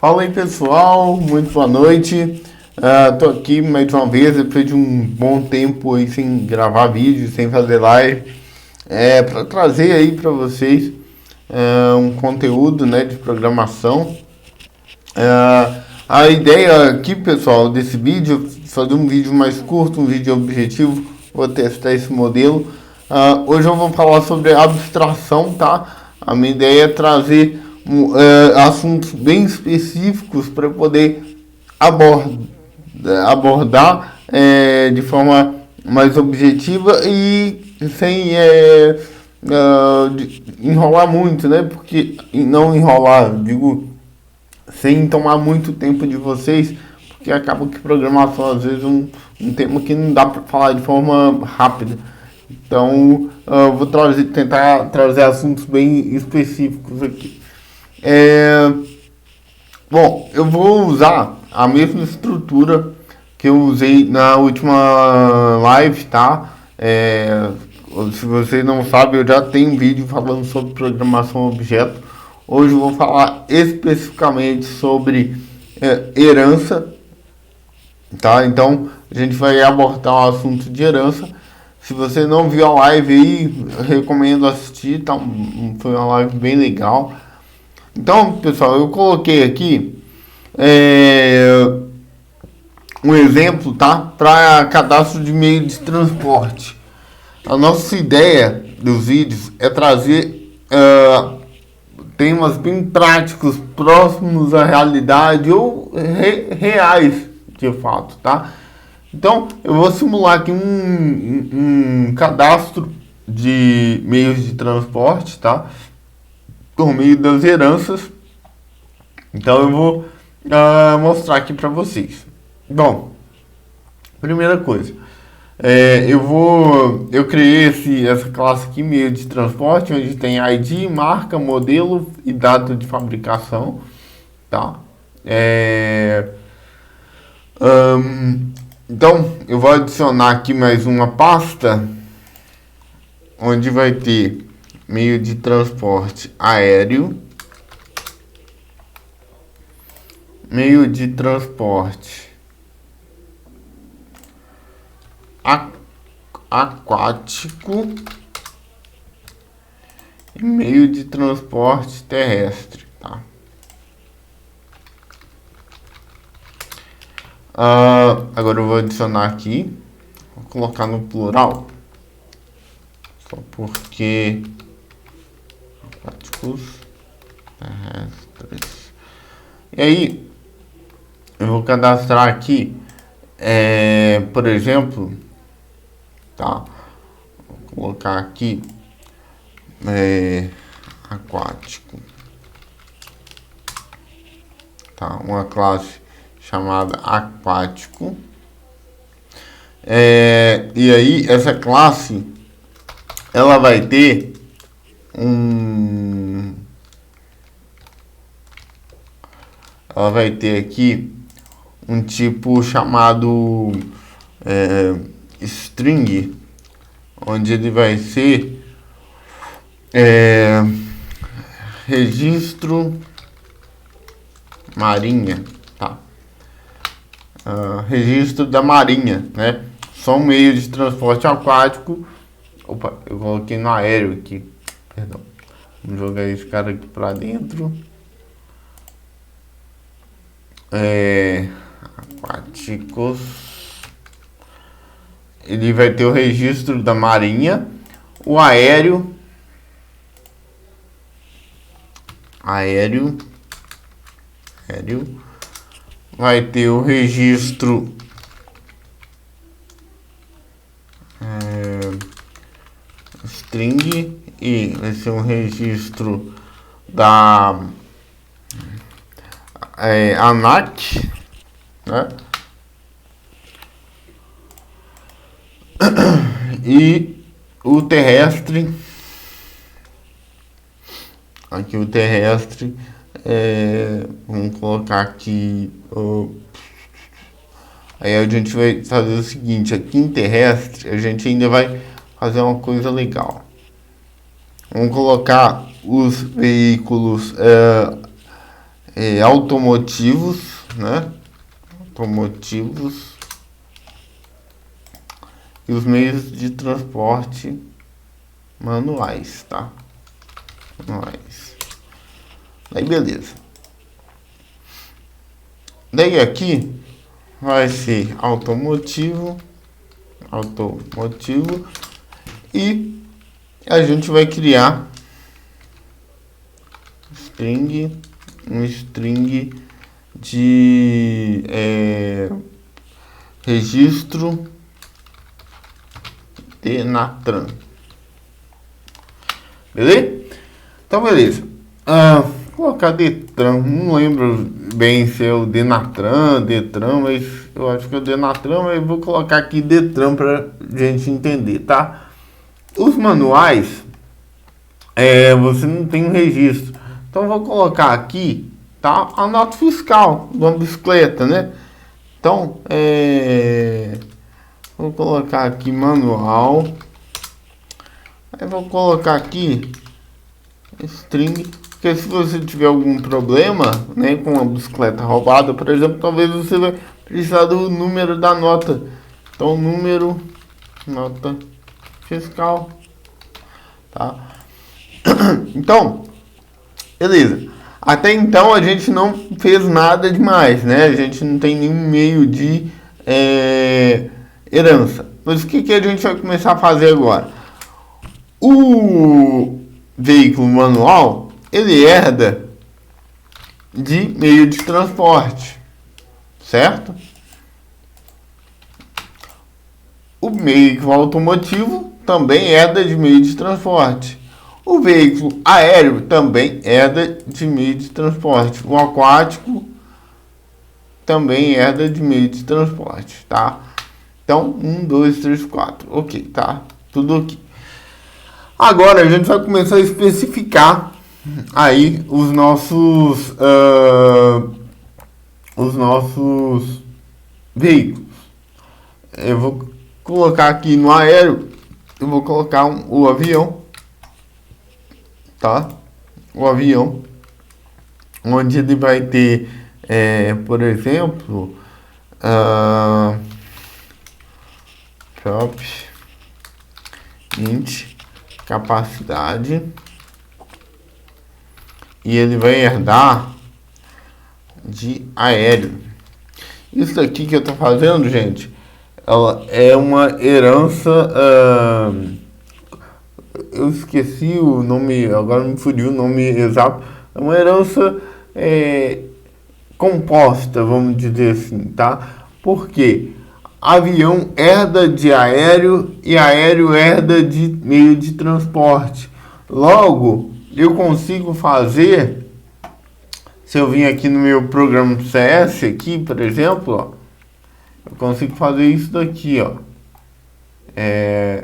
Fala aí pessoal, muito boa noite. Tô aqui mais uma vez, depois de um bom tempo aí sem gravar vídeo, sem fazer live, para trazer aí para vocês um conteúdo, né, de programação. A ideia aqui, pessoal, desse vídeo, fazer um vídeo mais curto, um vídeo objetivo, vou testar esse modelo. Hoje eu vou falar sobre abstração, tá? A minha ideia é trazer assuntos bem específicos para poder abordar de forma mais objetiva e sem enrolar muito, né? Porque não enrolar, digo, sem tomar muito tempo de vocês, porque acaba que programação às vezes é um tema que não dá para falar de forma rápida. Então, vou tentar trazer assuntos bem específicos aqui. Bom, eu vou usar a mesma estrutura que eu usei na última live, tá? Se vocês não sabem, eu já tenho um vídeo falando sobre programação objeto. Hoje eu vou falar especificamente sobre herança, tá? Então, a gente vai abordar o assunto de herança. Se você não viu a live aí, recomendo assistir, tá? Foi uma live bem legal. Então, pessoal, eu coloquei aqui um exemplo, tá? Para cadastro de meio de transporte. A nossa ideia dos vídeos é trazer temas bem práticos, próximos à realidade ou reais, de fato, tá? Então, eu vou simular aqui um cadastro de meios de transporte, tá? Por meio das heranças. Então, eu vou mostrar aqui para vocês. Bom, primeira coisa, eu criei essa classe aqui, meio de transporte, onde tem ID, marca, modelo e data de fabricação, tá? Então, eu vou adicionar aqui mais uma pasta, onde vai ter meio de transporte aéreo, meio de transporte aquático e meio de transporte terrestre, tá? Agora eu vou adicionar aqui, vou colocar no plural, só porque aquáticos terrestres. E aí, eu vou cadastrar aqui, por exemplo, tá? Vou colocar aqui aquático, tá? Uma classe chamada aquático. E aí essa classe ela vai ter aqui um tipo chamado string, onde ele vai ser registro marinha, tá? Registro da marinha, né? Só um meio de transporte aquático. Opa, eu coloquei no aéreo aqui, perdão. Vamos jogar esse cara aqui pra dentro. Aquáticos. Ele vai ter o registro da marinha, o aéreo, vai ter o registro string e vai ser um registro da ANAC, né? E o terrestre, aqui o terrestre, vamos colocar aqui, aí a gente vai fazer o seguinte, aqui em terrestre a gente ainda vai fazer uma coisa legal. Vamos colocar os veículos automotivos, né? Automotivos e os meios de transporte manuais, tá? Manuais. Daí beleza. Daí aqui vai ser automotivo e a gente vai criar um string de registro Denatran. Beleza? Então beleza. Vou colocar Detran, não lembro bem se é o Denatran, mas eu acho que é o Denatran, mas vou colocar aqui Detran pra gente entender, tá? Os manuais, você não tem um registro. Então vou colocar aqui, tá? A nota fiscal de uma bicicleta, né? Então, vou colocar aqui manual. Aí vou colocar aqui string, porque se você tiver algum problema, né, com a bicicleta roubada, por exemplo, talvez você vai precisar do número da nota. Então, número, nota fiscal, tá? Então, beleza. Até então a gente não fez nada demais, né? A gente não tem nenhum meio de herança. Mas o que a gente vai começar a fazer agora? O veículo manual, ele herda de meio de transporte, certo? O veículo automotivo também herda de meio de transporte. O veículo aéreo também herda de meio de transporte. O aquático também herda de meio de transporte, tá? Então, 1, 2, 3, 4. Ok, tá? Tudo aqui. Agora a gente vai começar a especificar aí os nossos veículos. Eu vou colocar aqui no aéreo, eu vou colocar o avião, tá? O avião, onde ele vai ter, por exemplo, prop int capacidade, e ele vai herdar de aéreo. Isso aqui que eu tô fazendo, gente, ela é uma herança. Eu esqueci o nome, agora me fugiu o nome exato. É uma herança composta, vamos dizer assim, tá? Porque avião herda de aéreo e aéreo herda de meio de transporte. Logo, eu consigo fazer, se eu vim aqui no meu programa CS aqui, por exemplo, ó, eu consigo fazer isso daqui, ó.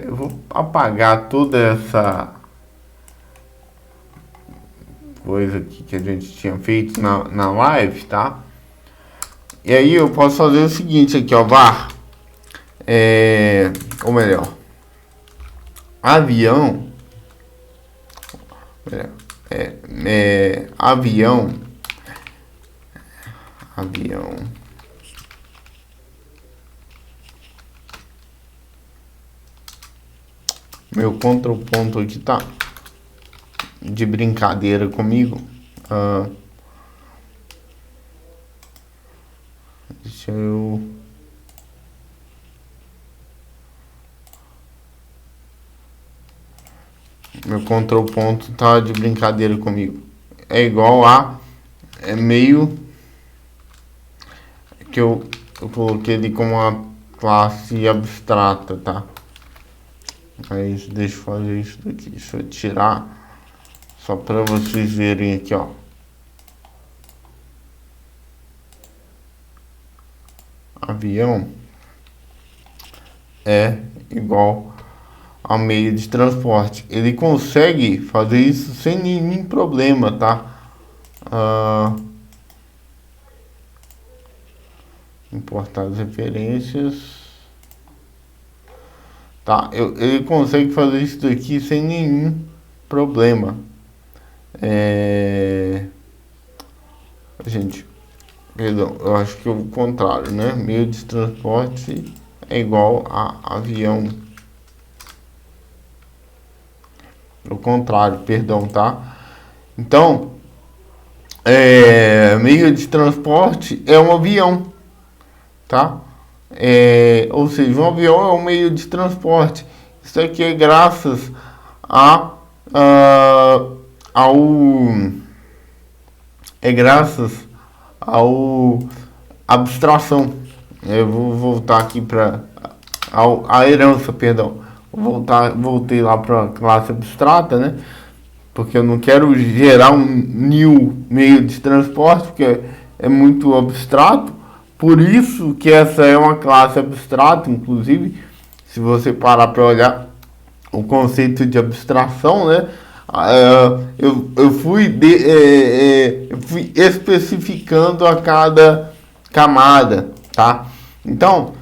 Eu vou apagar toda essa coisa aqui que a gente tinha feito na live, tá? E aí eu posso fazer o seguinte aqui, ó, var, ou melhor, avião, avião, meu control ponto aqui tá de brincadeira comigo. Deixa eu... Meu control ponto tá de brincadeira comigo. É igual a meio que eu coloquei ele como uma classe abstrata, tá? Mas deixa eu fazer isso daqui. Deixa eu tirar só para vocês verem aqui, ó. Avião é igual a meio de transporte. Ele consegue fazer isso sem nenhum problema, tá? Importar as referências. Tá? Ele consegue fazer isso daqui sem nenhum problema. Gente, perdão, eu acho que é o contrário, né? Meio de transporte é igual a avião. O contrário, perdão, tá? Então, meio de transporte é um avião, tá? Ou seja, um avião é um meio de transporte. Isso aqui é graças a, ao ao abstração. Eu vou voltar aqui para a herança, perdão. Voltei lá para a classe abstrata, né? Porque eu não quero gerar um new meio de transporte, porque é muito abstrato. Por isso que essa é uma classe abstrata, inclusive, se você parar para olhar o conceito de abstração, né? Eu fui especificando a cada camada, tá? Então,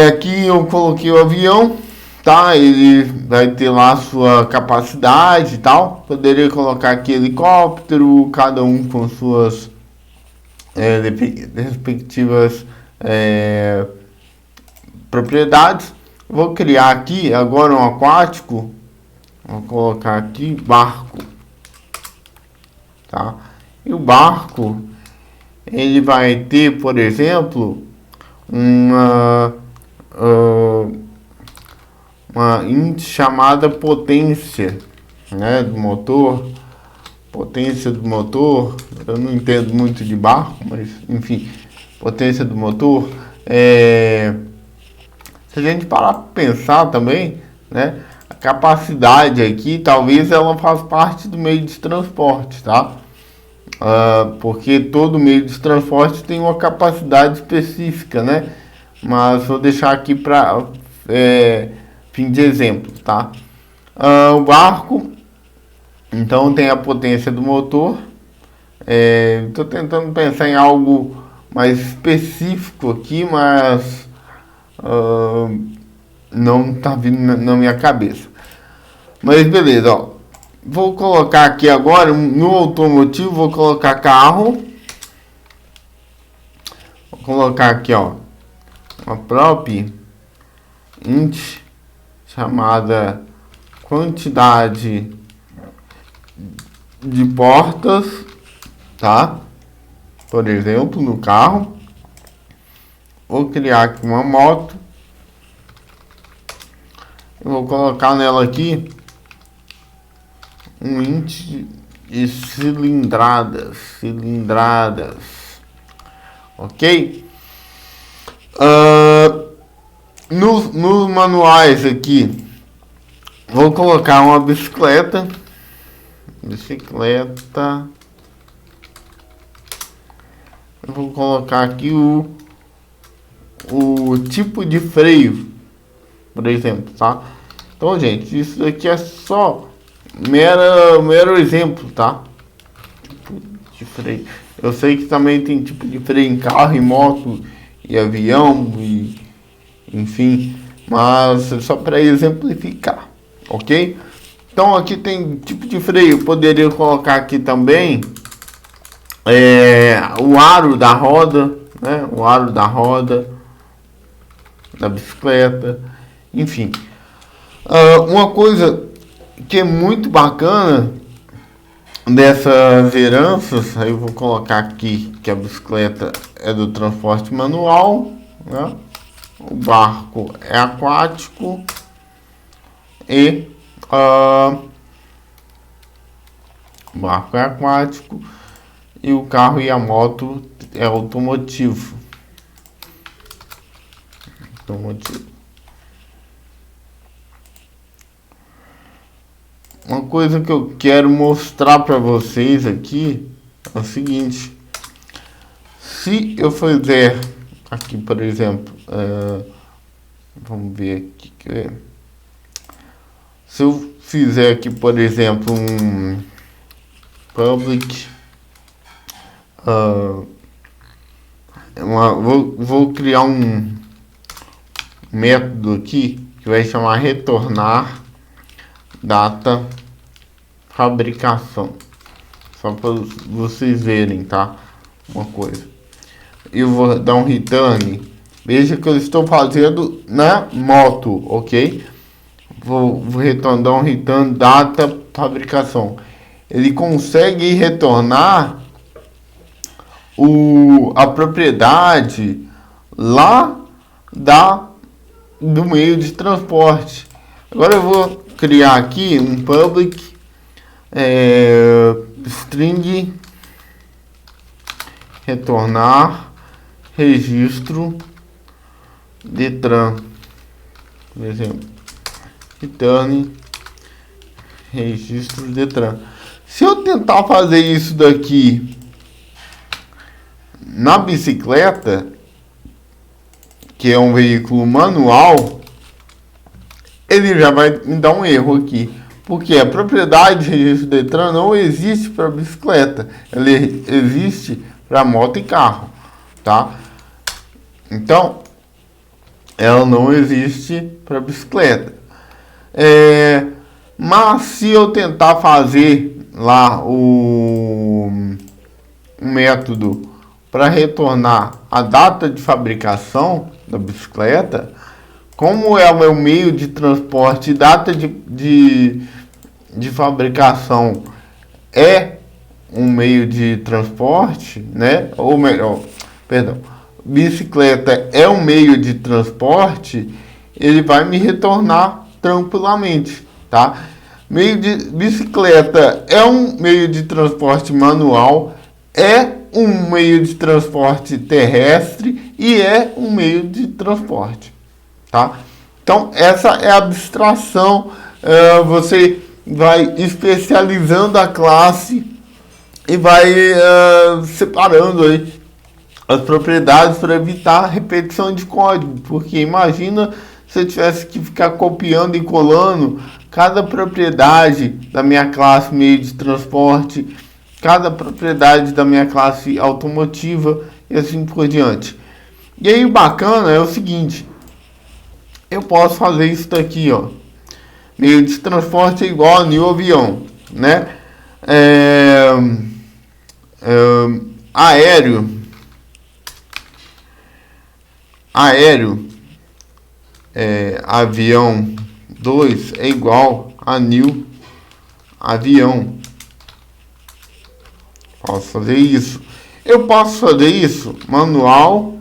aqui eu coloquei o avião, tá? Ele vai ter lá a sua capacidade e tal. Poderia colocar aqui helicóptero, cada um com suas respectivas propriedades. Vou criar aqui agora um aquático. Vou colocar aqui barco, tá? E o barco ele vai ter, por exemplo, uma int chamada potência, né, do motor. Potência do motor, eu não entendo muito de barco, mas enfim, potência do motor. Se a gente parar para pensar também, né, a capacidade aqui, talvez ela faça parte do meio de transporte, tá? Porque todo meio de transporte tem uma capacidade específica, né? Mas vou deixar aqui para fim de exemplo, tá? O barco, então, tem a potência do motor. Estou tentando pensar em algo mais específico aqui, mas não está vindo na minha cabeça. Mas beleza, ó. Vou colocar aqui agora no automotivo, vou colocar carro. Vou colocar aqui, ó, uma prop int chamada quantidade de portas, tá? Por exemplo, no carro. Vou criar aqui uma moto. Eu vou colocar nela aqui um int de cilindradas, ok? Nos manuais aqui, vou colocar uma bicicleta. Eu vou colocar aqui o tipo de freio, por exemplo, tá? Então, gente, isso aqui é só mero exemplo, tá? Tipo de freio. Eu sei que também tem tipo de freio em carro, em moto e avião e enfim, mas é só para exemplificar, ok? Então aqui tem tipo de freio. Eu poderia colocar aqui também o aro da roda, né? O aro da roda da bicicleta, enfim. Uma coisa que é muito bacana dessas heranças, aí eu vou colocar aqui que a bicicleta é do transporte manual, né? O barco é aquático e o barco é aquático e o carro e a moto é automotivo. Uma coisa que eu quero mostrar para vocês aqui é o seguinte: se eu fizer aqui, por exemplo, vamos ver aqui, se eu fizer aqui, por exemplo, um public, vou criar um método aqui que vai chamar retornar data fabricação, Só para vocês verem, tá? Uma coisa. Eu vou dar um return. Veja que eu estou fazendo na moto, ok? Vou dar um return data fabricação. Ele consegue retornar a propriedade lá do meio de transporte. Agora eu vou criar aqui um public string retornar registro Detran, por exemplo, return registro Detran. Se eu tentar fazer isso daqui na bicicleta, que é um veículo manual, ele já vai me dar um erro aqui, porque a propriedade de registro Detran não existe para bicicleta, ela existe para moto e carro, tá? Então, ela não existe para bicicleta. Mas se eu tentar fazer lá o método para retornar a data de fabricação da bicicleta, como é o meu meio de transporte, data de fabricação é um meio de transporte, né? Ou melhor, perdão, bicicleta é um meio de transporte, ele vai me retornar tranquilamente, tá? Bicicleta é um meio de transporte manual, é um meio de transporte terrestre e é um meio de transporte, tá? Então essa é a abstração. Você vai especializando a classe e vai separando aí as propriedades para evitar repetição de código, porque imagina se eu tivesse que ficar copiando e colando cada propriedade da minha classe meio de transporte, cada propriedade da minha classe automotiva e assim por diante. E aí o bacana é o seguinte, eu posso fazer isso daqui, ó, meio de transporte é igual a new avião, né? Aéreo avião 2 é igual a new avião. Posso fazer isso. Eu posso fazer isso manual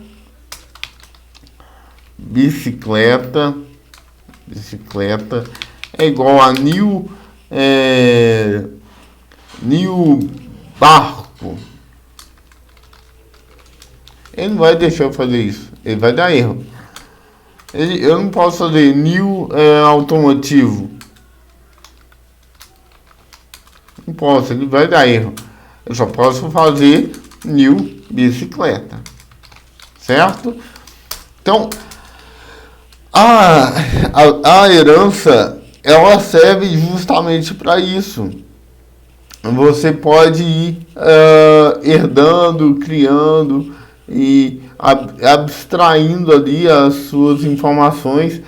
bicicleta é igual a new barco. Ele não vai deixar eu fazer isso, ele vai dar erro. Eu não posso fazer new automotivo, não posso, ele vai dar erro. Eu só posso fazer new bicicleta, certo? Então a herança, ela serve justamente para isso. Você pode ir herdando, criando e abstraindo ali as suas informações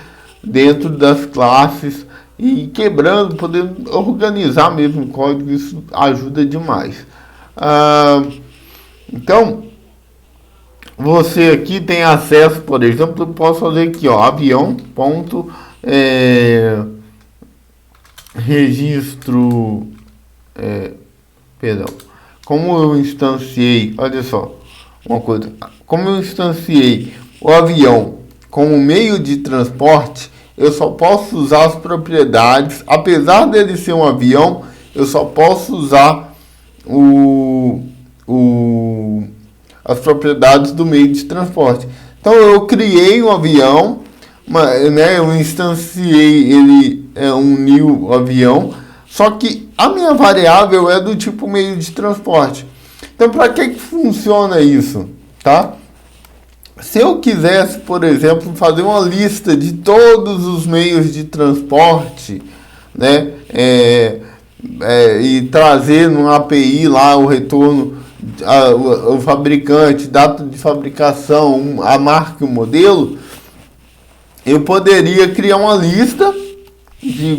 dentro das classes e quebrando, podendo organizar mesmo o código. Isso ajuda demais. Então, você aqui tem acesso, por exemplo, eu posso fazer aqui, ó, avião ponto registro, perdão, como eu instanciei, olha só, uma coisa, como eu instanciei o avião como meio de transporte, eu só posso usar as propriedades, apesar dele ser um avião, eu só posso usar as propriedades do meio de transporte. Então eu criei um avião, né, eu instanciei ele um new avião, só que a minha variável é do tipo meio de transporte. Então para que funciona isso, tá? Se eu quisesse, por exemplo, fazer uma lista de todos os meios de transporte, né, e trazer no API lá o retorno, o fabricante, data de fabricação, a marca e o modelo, eu poderia criar uma lista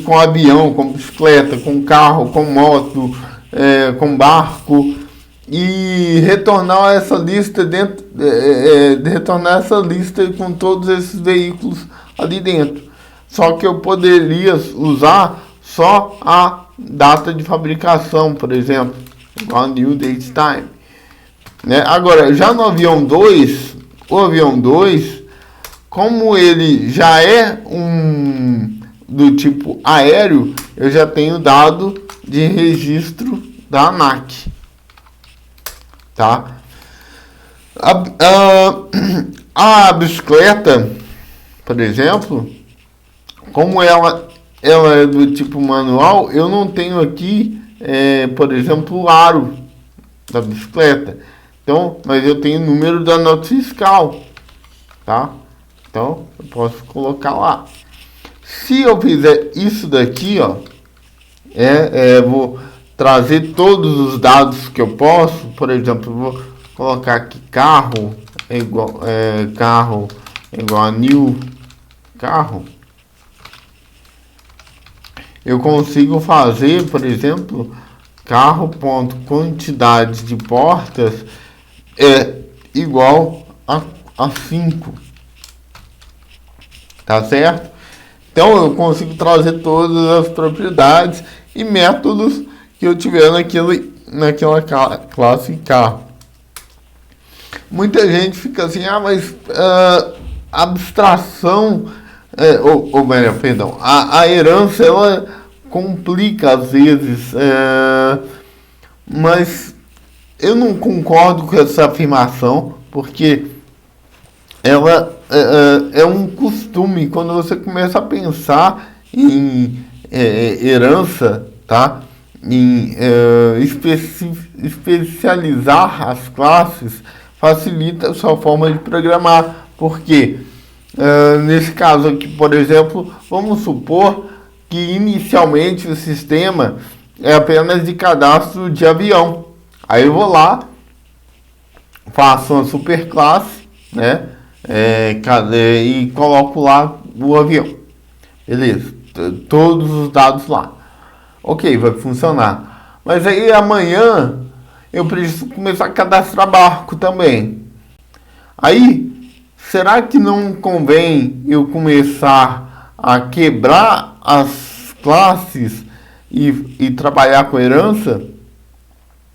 com avião, com bicicleta, com carro, com moto, com barco, e retornar essa lista retornar essa lista com todos esses veículos ali dentro. Só que eu poderia usar só a data de fabricação, por exemplo, igual new date time, né? Agora, já no avião 2, o avião 2, como ele já é do tipo aéreo, eu já tenho dado de registro da ANAC, tá? A bicicleta, por exemplo, como ela é do tipo manual, eu não tenho aqui, por exemplo, o aro da bicicleta. Então, mas eu tenho o número da nota fiscal, tá? Então, eu posso colocar lá. Se eu fizer isso daqui, ó, vou trazer todos os dados que eu posso. Por exemplo, eu vou colocar aqui carro é igual a new carro. Eu consigo fazer, por exemplo, carro.quantidade de portas é igual a 5. Tá certo? Então eu consigo trazer todas as propriedades e métodos que eu tiver naquela classe carro. Muita gente fica assim, mas abstração, ou melhor, perdão, a herança ela complica às vezes, mas eu não concordo com essa afirmação, porque ela é um costume. Quando você começa a pensar em herança, tá? Em especializar as classes, facilita a sua forma de programar. Porque nesse caso aqui, por exemplo, vamos supor que inicialmente o sistema é apenas de cadastro de avião. Aí eu vou lá, faço uma superclasse, né? E coloco lá o avião. Beleza, todos os dados lá. Ok, vai funcionar. Mas aí amanhã eu preciso começar a cadastrar barco também. Aí, será que não convém eu começar a quebrar as classes e trabalhar com herança?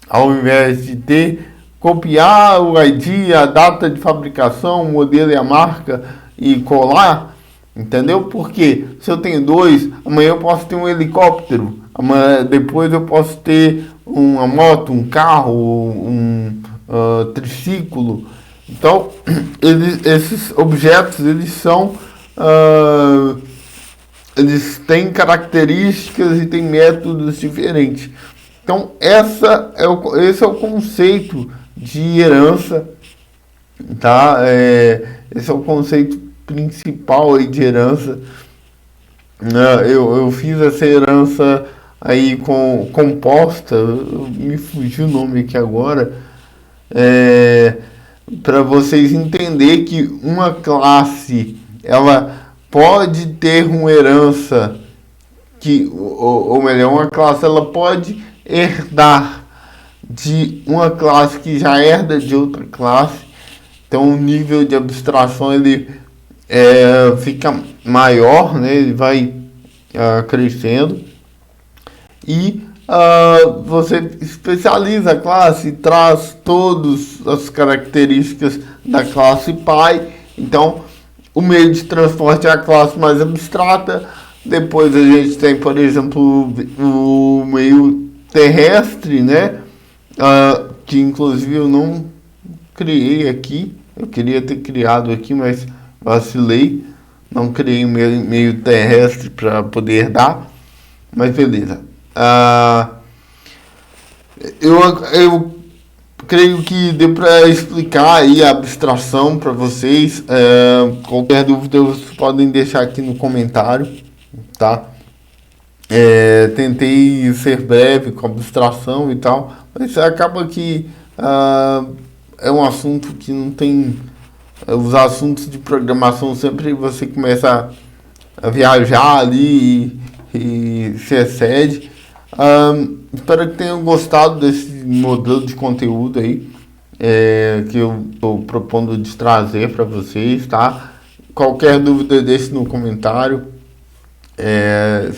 Ao invés de copiar o ID, a data de fabricação, o modelo e a marca e colar, entendeu? Porque se eu tenho 2, amanhã eu posso ter um helicóptero, depois eu posso ter uma moto, um carro, um triciclo. Então, esses objetos, eles têm características e têm métodos diferentes. Então, esse é o conceito de herança, tá? Esse é o conceito principal aí de herança. Eu fiz essa herança aí composta, me fugiu o nome aqui agora, para vocês entenderem que uma classe ela pode ter uma herança ou melhor, uma classe ela pode herdar de uma classe que já herda de outra classe. Então o nível de abstração ele fica maior, né? Ele vai crescendo e você especializa a classe, traz todas as características da classe pai. Então o meio de transporte é a classe mais abstrata. Depois a gente tem, por exemplo, o meio terrestre, né? Que inclusive eu não criei aqui. Eu queria ter criado aqui, mas vacilei. Não criei um meio terrestre para poder herdar. Mas beleza. Eu creio que deu para explicar aí a abstração para vocês. Qualquer dúvida vocês podem deixar aqui no comentário, tá? Tentei ser breve com abstração e tal, mas acaba que é um assunto que não tem. Os assuntos de programação sempre você começa a viajar ali e se excede. espero que tenham gostado desse modelo de conteúdo aí, que eu estou propondo de trazer para vocês, tá? Qualquer dúvida deixe no comentário.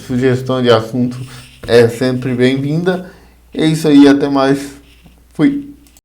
Sugestão de assunto é sempre bem-vinda. É isso aí, até mais. Fui.